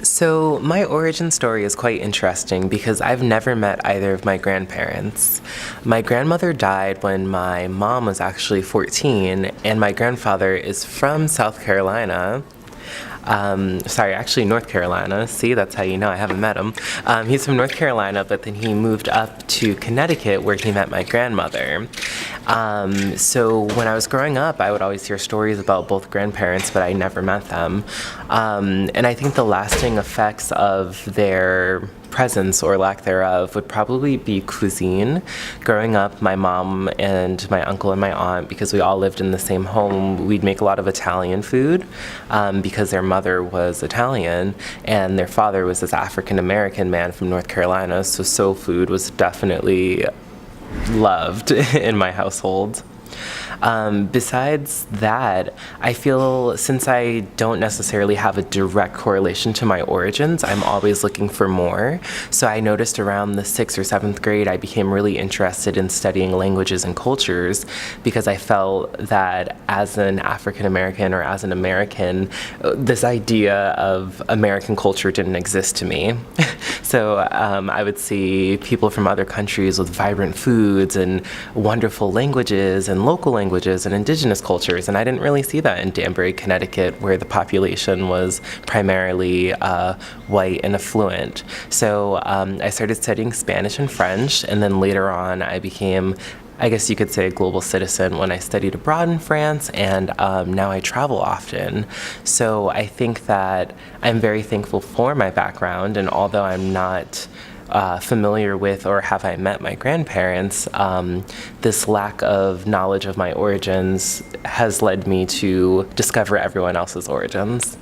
So, my origin story is quite interesting because I've never met either of my grandparents. My grandmother died when my mom was actually 14, and my grandfather is from South Carolina. Sorry, actually North Carolina. See, that's how you know I haven't met him. He's from North Carolina, but then he moved up to Connecticut where he met my grandmother. So when I was growing up, I would always hear stories about both grandparents, but I never met them. And I think the lasting effects of their presence or lack thereof would probably be cuisine. Growing up, my mom and my uncle and my aunt, because we all lived in the same home, we'd make a lot of Italian food because their mother was Italian and their father was this African American man from North Carolina. So soul food was definitely loved in my household. Besides that, I feel since I don't necessarily have a direct correlation to my origins, I'm always looking for more. So I noticed around the 6th or 7th grade, I became really interested in studying languages and cultures because I felt that as an African American or as an American, this idea of American culture didn't exist to me. So I would see people from other countries with vibrant foods and wonderful languages and local languages and indigenous cultures, and I didn't really see that in Danbury, Connecticut, where the population was primarily white and affluent. So I started studying Spanish and French, and then later on I became, I guess you could say, a global citizen when I studied abroad in France, and now I travel often. So I think that I'm very thankful for my background, and although I'm not familiar with or have I met my grandparents, this lack of knowledge of my origins has led me to discover everyone else's origins.